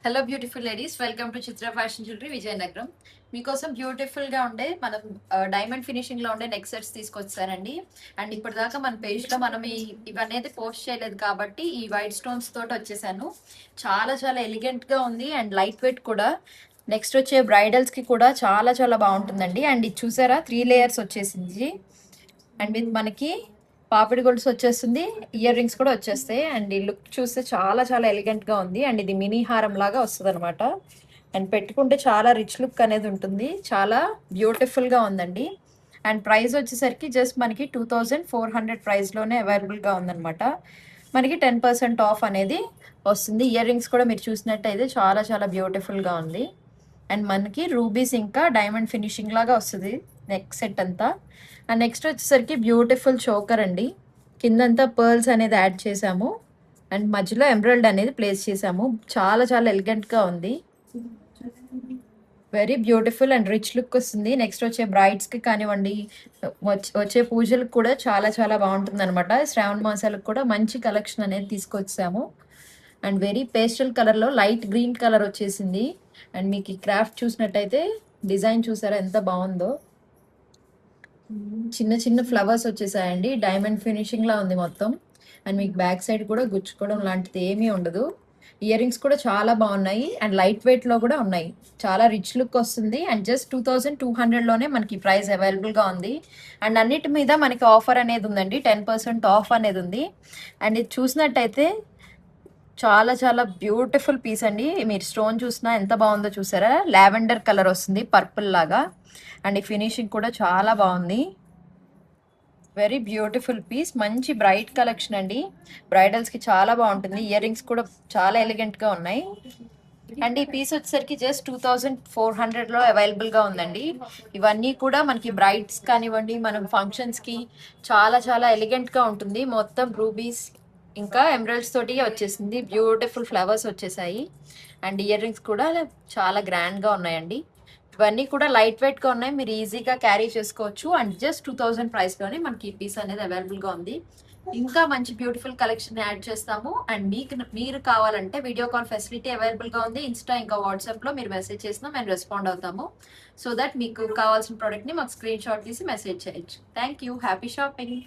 Hello beautiful ladies, welcome to Chitra fashion jewellery Vizianagaram. మీకోసం beautiful గా ఉండే మనం డైమండ్ ఫినిషింగ్ లో ఉండే నెక్ సెట్స్ తీసుకొచ్చారండి. అండ్ ఇప్పటిదాకా మన పేజ్ లో మనం ఇవన్నీ పోస్ట్ చేయలేదు కాబట్టి ఈ వైట్ స్టోన్స్ తోటి వచ్చేసాను. చాలా చాలా ఎలిగెంట్ గా ఉంది అండ్ లైట్ వెయిట్ కూడా. నెక్స్ట్ వచ్చే బ్రైడల్స్ కి కూడా చాలా చాలా బాగుంటుందండి. అండ్ ఇది చూసారా 3 లేయర్స్ వచ్చేసింది. అండ్ విత్ మనకి పాపిడి గొలుసు వచ్చేస్తుంది, ఇయర్ రింగ్స్ కూడా వచ్చేస్తాయి. అండ్ ఈ లుక్ చూస్తే చాలా చాలా ఎలిగెంట్ గా ఉంది. అండ్ ఇది మినీ హారం లాగా వస్తుంది అనమాట. అండ్ పెట్టుకుంటే చాలా రిచ్ లుక్ అనేది ఉంటుంది, చాలా బ్యూటిఫుల్ గా ఉందండి. అండ్ ప్రైస్ వచ్చేసరికి జస్ట్ మనకి 2400 ప్రైస్లోనే అవైలబుల్గా ఉందన్నమాట. మనకి 10% ఆఫ్ అనేది వస్తుంది. ఇయర్ రింగ్స్ కూడా మీరు చూసినట్టయితే చాలా చాలా బ్యూటిఫుల్గా ఉంది. అండ్ మనకి రూబీస్ ఇంకా డైమండ్ ఫినిషింగ్ లాగా వస్తుంది నెక్ సెట్ అంతా. అండ్ నెక్స్ట్ వచ్చేసరికి బ్యూటిఫుల్ చోకర్ అండి. కిందంతా పర్ల్స్ అనేది యాడ్ చేసాము అండ్ మధ్యలో ఎంబ్రాయిడ్ అనేది ప్లేస్ చేసాము. చాలా చాలా ఎలిగెంట్గా ఉంది, very beautiful and rich look వస్తుంది. నెక్స్ట్ వచ్చే బ్రైడ్స్కి కానివ్వండి, వచ్చే పూజలకు కూడా చాలా చాలా బాగుంటుంది అనమాట. శ్రావణ మాసాలకు కూడా మంచి కలెక్షన్ అనేది తీసుకొచ్చాము. అండ్ వెరీ పేస్టల్ కలర్లో లైట్ గ్రీన్ కలర్ వచ్చేసింది. అండ్ మీకు ఈ క్రాఫ్ట్ చూసినట్టయితే డిజైన్ చూసారా ఎంత బాగుందో. చిన్న చిన్న ఫ్లవర్స్ వచ్చేసాయండి, డైమండ్ ఫినిషింగ్ లా ఉంది మొత్తం. అండ్ మీకు బ్యాక్ సైడ్ కూడా గుచ్చుకోవడం లాంటిది ఏమీ ఉండదు. ఇయర్ రింగ్స్ కూడా చాలా బాగున్నాయి అండ్ లైట్ వెయిట్ లో కూడా ఉన్నాయి. చాలా రిచ్ లుక్ వస్తుంది. అండ్ జస్ట్ 2200లోనే మనకి ప్రైస్ అవైలబుల్ గా ఉంది. అండ్ అన్నిటి మీద మనకి ఆఫర్ అనేది ఉందండి, 10% ఆఫ్ అనేది ఉంది. అండ్ ఇది చూసినట్టయితే చాలా చాలా బ్యూటిఫుల్ పీస్ అండి. మీరు స్టోన్ చూసినా ఎంత బాగుందో చూసారా, లావెండర్ కలర్ వస్తుంది పర్పుల్ లాగా. అండ్ ఈ ఫినిషింగ్ కూడా చాలా బాగుంది, వెరీ బ్యూటిఫుల్ పీస్. మంచి బ్రైట్ కలెక్షన్ అండి, బ్రైడల్స్కి చాలా బాగుంటుంది. ఇయర్ రింగ్స్ కూడా చాలా ఎలిగెంట్గా ఉన్నాయి. అండ్ ఈ పీస్ వచ్చేసరికి జస్ట్ 2400లో అవైలబుల్గా ఉందండి. ఇవన్నీ కూడా మనకి బ్రైడ్స్ కానివ్వండి, మనం ఫంక్షన్స్కి చాలా చాలా ఎలిగెంట్గా ఉంటుంది. మొత్తం రూబీస్ ఇంకా ఎమరల్డ్స్ తోటి వచ్చేసింది, బ్యూటిఫుల్ ఫ్లవర్స్ వచ్చేసాయి. అండ్ ఇయర్ రింగ్స్ కూడా చాలా గ్రాండ్గా ఉన్నాయండి. ఇవన్నీ కూడా లైట్ వెయిట్గా ఉన్నాయి, మీరు ఈజీగా క్యారీ చేసుకోవచ్చు. అండ్ జస్ట్ 2000 ప్రైస్లోనే మనకి ఈ పీస్ అనేది అవైలబుల్గా ఉంది. ఇంకా మంచి బ్యూటిఫుల్ కలెక్షన్ యాడ్ చేస్తాము. అండ్ మీరు కావాలంటే వీడియో కాల్ ఫెసిలిటీ అవైలబుల్గా ఉంది. ఇన్స్టా ఇంకా వాట్సాప్లో మీరు మెసేజ్ చేసినా మేము రెస్పాండ్ అవుతాము. సో దట్ మీకు కావాల్సిన ప్రోడక్ట్ని మాకు స్క్రీన్ షాట్ తీసి మెసేజ్ చేయొచ్చు. Thank you, happy shopping.